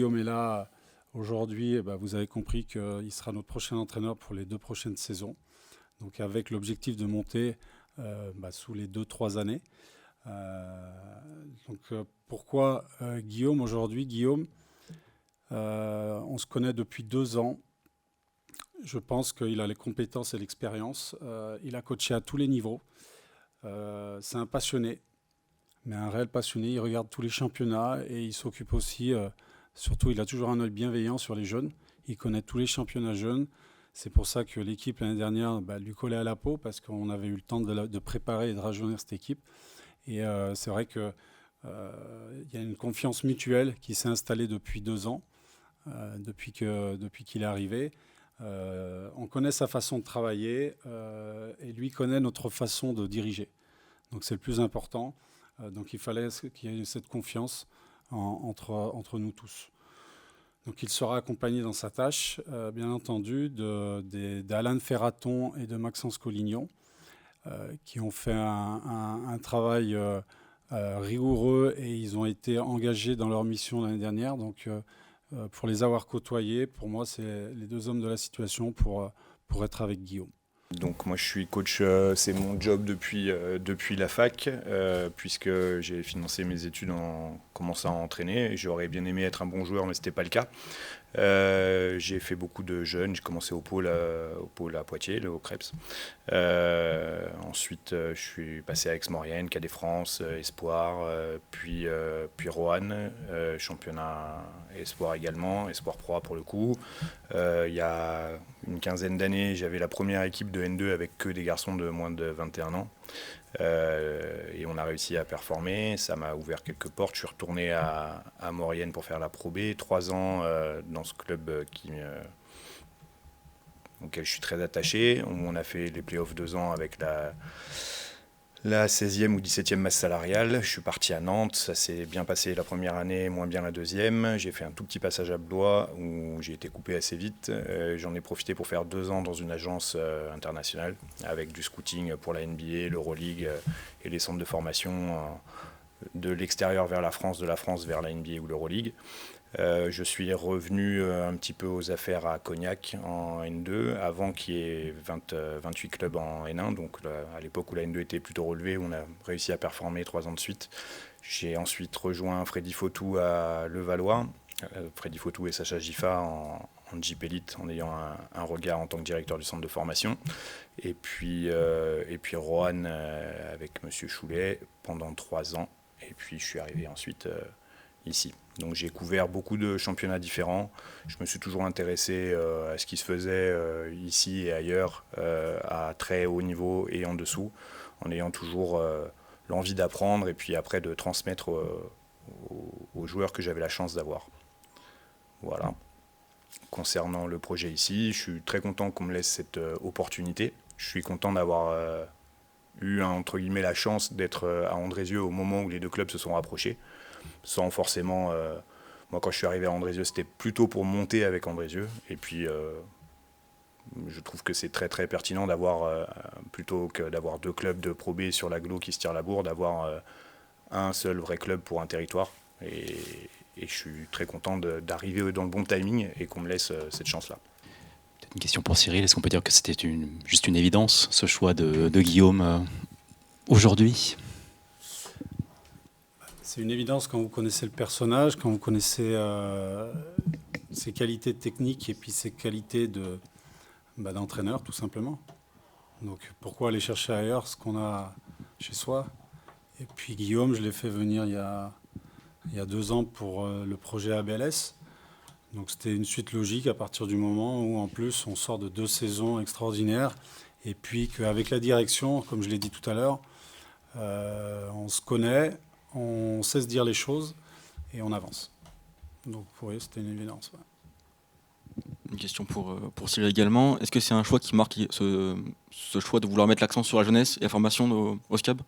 Guillaume est là aujourd'hui, vous avez compris qu'il sera notre prochain entraîneur pour les 2 prochaines saisons. Donc avec l'objectif de monter sous les 2-3 années. Pourquoi Guillaume aujourd'hui? Guillaume, on se connaît depuis 2 ans. Je pense qu'il a les compétences et l'expérience. Il a coaché à tous les niveaux. C'est un passionné, mais un réel passionné. Il regarde tous les championnats et il s'occupe aussi, surtout il a toujours un œil bienveillant sur les jeunes. Il connaît tous les championnats jeunes. C'est pour ça que l'équipe l'année dernière lui collait à la peau parce qu'on avait eu le temps de préparer et de rajeunir cette équipe. Et c'est vrai qu'il y a une confiance mutuelle qui s'est installée depuis 2 ans, depuis qu'il est arrivé. On connaît sa façon de travailler et lui connaît notre façon de diriger. Donc c'est le plus important. Donc il fallait qu'il y ait cette confiance entre nous tous. Donc il sera accompagné dans sa tâche, bien entendu, d'Alain Ferraton et de Maxence Collignon, qui ont fait un travail rigoureux et ils ont été engagés dans leur mission l'année dernière. Donc pour les avoir côtoyés, pour moi, c'est les 2 hommes de la situation pour être avec Guillaume. Donc moi je suis coach, c'est mon job depuis la fac, puisque j'ai financé mes études en commençant à entraîner. J'aurais bien aimé être un bon joueur, mais ce n'était pas le cas. J'ai fait beaucoup de jeunes, j'ai commencé au pôle à Poitiers, au Krebs. Ensuite je suis passé à Aix-Maurienne, Cadet France, Espoir, puis Roanne, championnat Espoir également, Espoir Pro pour le coup. Il y a une quinzaine d'années, j'avais la première équipe de N2 avec que des garçons de moins de 21 ans. Et on a réussi à performer, ça m'a ouvert quelques portes. Je suis retourné à Maurienne pour faire la Pro B, 3 ans dans ce club auquel je suis très attaché. On a fait les playoffs 2 ans avec la 16e ou 17e masse salariale. Je suis parti à Nantes, ça s'est bien passé la première année, moins bien la deuxième. J'ai fait un tout petit passage à Blois où j'ai été coupé assez vite. J'en ai profité pour faire 2 ans dans une agence internationale avec du scouting pour la NBA, l'Euroleague et les centres de formation de l'extérieur vers la France, de la France vers la NBA ou l'Euroleague. Je suis revenu un petit peu aux affaires à Cognac en N2 avant qu'il y ait 28 clubs en N1. Donc à l'époque où la N2 était plutôt relevée, on a réussi à performer 3 ans de suite. J'ai ensuite rejoint Freddy Fautou à Levallois. Freddy Fautou et Sacha Giffa en Jeep Elite en ayant un regard en tant que directeur du centre de formation. Et puis Roanne avec Monsieur Choulet pendant 3 ans. Et puis je suis arrivé ensuite ici. Donc j'ai couvert beaucoup de championnats différents. Je me suis toujours intéressé à ce qui se faisait ici et ailleurs, à très haut niveau et en dessous, en ayant toujours l'envie d'apprendre et puis après de transmettre aux joueurs que j'avais la chance d'avoir. Voilà. Concernant le projet ici, je suis très content qu'on me laisse cette opportunité. Je suis content d'avoir eu entre guillemets la chance d'être à Andrézieux au moment où les 2 clubs se sont rapprochés. Sans forcément... moi, quand je suis arrivé à Andrézieux, c'était plutôt pour monter avec Andrézieux. Et puis, je trouve que c'est très, très pertinent d'avoir, plutôt que d'avoir 2 clubs de Pro B sur l'agglo qui se tirent la bourre, d'avoir un seul vrai club pour un territoire. Et je suis très content d'arriver dans le bon timing et qu'on me laisse cette chance-là. Peut-être une question pour Cyril. Est-ce qu'on peut dire que c'était juste une évidence, ce choix de Guillaume aujourd'hui ? C'est une évidence quand vous connaissez le personnage, quand vous connaissez ses qualités techniques et puis ses qualités d'entraîneur, tout simplement. Donc pourquoi aller chercher ailleurs ce qu'on a chez soi? Et puis Guillaume, je l'ai fait venir il y a 2 ans pour le projet ABLS. Donc c'était une suite logique à partir du moment où en plus on sort de 2 saisons extraordinaires et puis qu'avec la direction, comme je l'ai dit tout à l'heure, on se connaît, on sait se dire les choses et on avance. Donc pour eux, c'était une évidence. Ouais. Une question pour Cyril également. Est-ce que c'est un choix qui marque ce choix de vouloir mettre l'accent sur la jeunesse et la formation au SCAB ?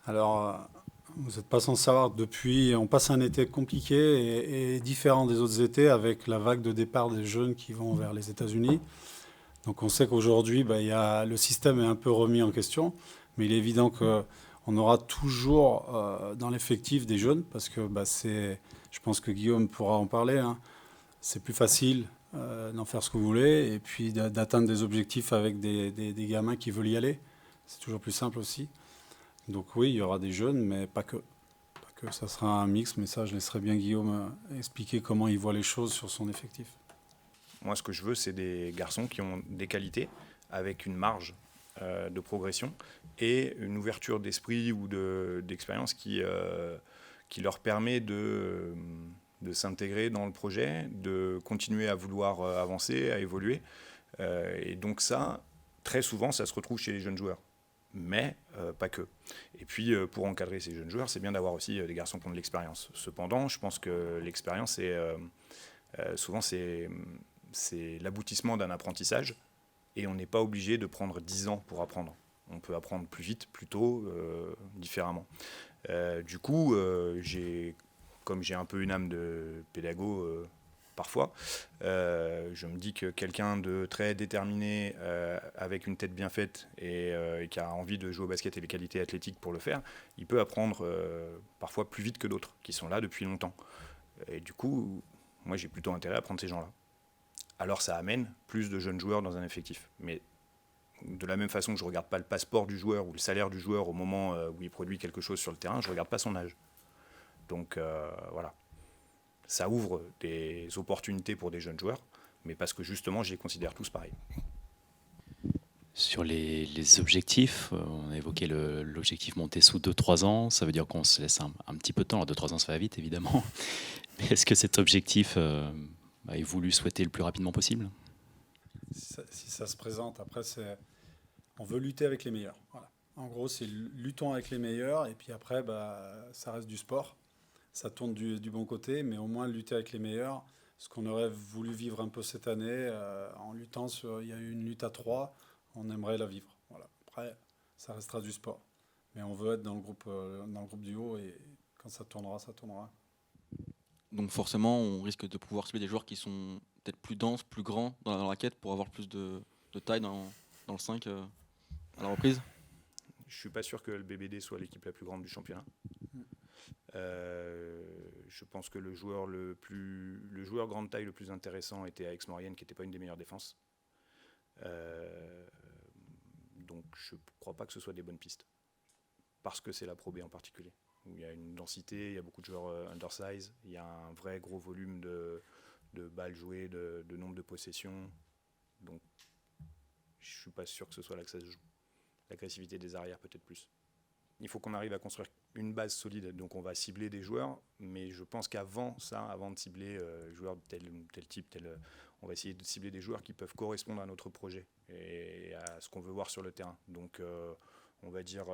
Alors, vous n'êtes pas sans savoir que depuis, on passe un été compliqué et différent des autres étés avec la vague de départ des jeunes qui vont vers les États-Unis. Donc on sait qu'aujourd'hui, le système est un peu remis en question, mais il est évident qu'on aura toujours dans l'effectif des jeunes parce que c'est Je pense que Guillaume pourra en parler, hein. C'est plus facile d'en faire ce que vous voulez et puis d'atteindre des objectifs avec des gamins qui veulent y aller. C'est toujours plus simple aussi. Donc oui, il y aura des jeunes, mais pas que. Pas que. Ça sera un mix, mais ça, je laisserai bien Guillaume expliquer comment il voit les choses sur son effectif. Moi, ce que je veux, c'est des garçons qui ont des qualités, avec une marge de progression et une ouverture d'esprit ou d'expérience qui leur permet de s'intégrer dans le projet, de continuer à vouloir avancer, à évoluer. Et donc ça, très souvent, ça se retrouve chez les jeunes joueurs. Mais pas que. Et puis, pour encadrer ces jeunes joueurs, c'est bien d'avoir aussi des garçons qui ont de l'expérience. Cependant, je pense que l'expérience, souvent, c'est l'aboutissement d'un apprentissage. Et on n'est pas obligé de prendre 10 ans pour apprendre. On peut apprendre plus vite, plus tôt, différemment. Du coup, comme j'ai un peu une âme de pédago parfois, je me dis que quelqu'un de très déterminé, avec une tête bien faite et qui a envie de jouer au basket et les qualités athlétiques pour le faire, il peut apprendre parfois plus vite que d'autres qui sont là depuis longtemps. Et du coup, moi j'ai plutôt intérêt à prendre ces gens-là. Alors ça amène plus de jeunes joueurs dans un effectif. Mais de la même façon que je ne regarde pas le passeport du joueur ou le salaire du joueur au moment où il produit quelque chose sur le terrain, je ne regarde pas son âge. Donc voilà. Ça ouvre des opportunités pour des jeunes joueurs, mais parce que justement, je les considère tous pareils. Sur les objectifs, on a évoqué l'objectif monté sous 2-3 ans. Ça veut dire qu'on se laisse un petit peu de temps. Alors 2-3 ans, ça va vite, évidemment. Mais est-ce que cet objectif est voulu, souhaité le plus rapidement possible ? Si ça se présente, après, on veut lutter avec les meilleurs. Voilà. En gros, c'est luttons avec les meilleurs, et puis après, ça reste du sport. Ça tourne du bon côté, mais au moins lutter avec les meilleurs. Ce qu'on aurait voulu vivre un peu cette année, en luttant il y a eu une lutte à 3, on aimerait la vivre. Voilà. Après, ça restera du sport. Mais on veut être dans le groupe du haut, et quand ça tournera, ça tournera. Donc forcément, on risque de pouvoir cibler des joueurs qui sont peut-être plus denses, plus grands dans la raquette pour avoir plus de taille dans le 5 à la reprise. Je ne suis pas sûr que le BBD soit l'équipe la plus grande du championnat. Je pense que le joueur grande taille le plus intéressant était à Aix-Maurienne, qui n'était pas une des meilleures défenses. Donc je ne crois pas que ce soit des bonnes pistes. Parce que c'est la Pro B en particulier. Où il y a une densité, il y a beaucoup de joueurs undersize, il y a un vrai gros volume de balles jouées, de nombre de possessions. Donc je ne suis pas sûr que ce soit là que ça se joue. L'agressivité des arrières peut-être plus. Il faut qu'on arrive à construire une base solide, donc on va cibler des joueurs, mais je pense qu'avant de cibler joueurs de tel type, on va essayer de cibler des joueurs qui peuvent correspondre à notre projet et à ce qu'on veut voir sur le terrain. Donc on va dire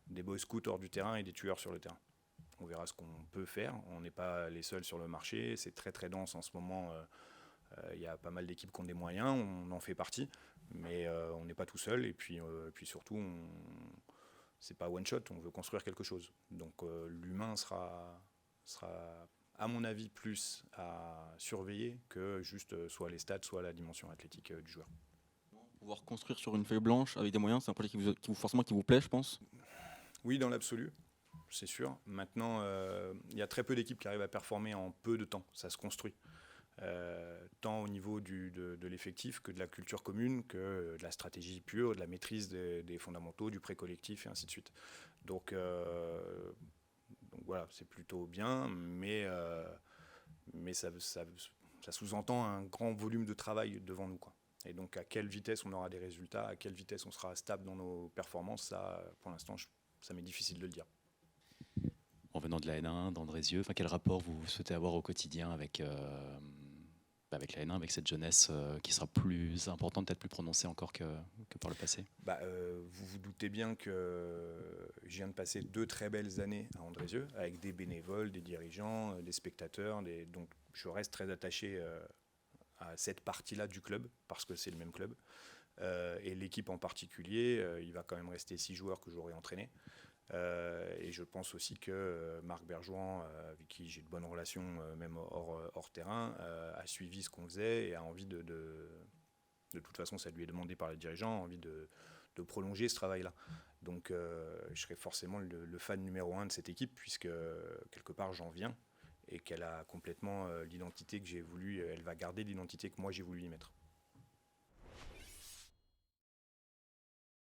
des boy scouts hors du terrain et des tueurs sur le terrain. On verra ce qu'on peut faire, on n'est pas les seuls sur le marché, c'est très très dense en ce moment, il y a pas mal d'équipes qui ont des moyens, on en fait partie, mais on n'est pas tout seul, et puis surtout c'est pas one shot, on veut construire quelque chose. Donc l'humain sera à mon avis plus à surveiller que juste soit les stats, soit la dimension athlétique du joueur. Pouvoir construire sur une feuille blanche avec des moyens, c'est un projet qui vous plaît, je pense. Oui, dans l'absolu, c'est sûr. Maintenant, il y a très peu d'équipes qui arrivent à performer en peu de temps. Ça se construit. Tant au niveau de l'effectif que de la culture commune, que de la stratégie pure, de la maîtrise des fondamentaux, du pré-collectif et ainsi de suite. Donc voilà, c'est plutôt bien, mais ça sous-entend un grand volume de travail devant nous, quoi. Et donc à quelle vitesse on aura des résultats, à quelle vitesse on sera stable dans nos performances, ça pour l'instant ça m'est difficile de le dire. En venant de la N1, d'Andrézieux, quel rapport vous souhaitez avoir au quotidien avec la N1, avec cette jeunesse qui sera plus importante, peut-être plus prononcée encore que par le passé ? Vous vous doutez bien que je viens de passer 2 très belles années à Andrézieux, avec des bénévoles, des dirigeants, des spectateurs, donc je reste très attaché à cette partie-là du club, parce que c'est le même club. Et l'équipe en particulier, il va quand même rester 6 joueurs que j'aurai entraînés. Et je pense aussi que Marc Bergeron, avec qui j'ai de bonnes relations, même hors terrain, a suivi ce qu'on faisait et a envie de toute façon, ça lui est demandé par les dirigeants, a envie de prolonger ce travail-là. Donc je serai forcément le fan numéro 1 de cette équipe, puisque quelque part j'en viens. et qu'elle a complètement l'identité que j'ai voulu, elle va garder l'identité que moi j'ai voulu y mettre.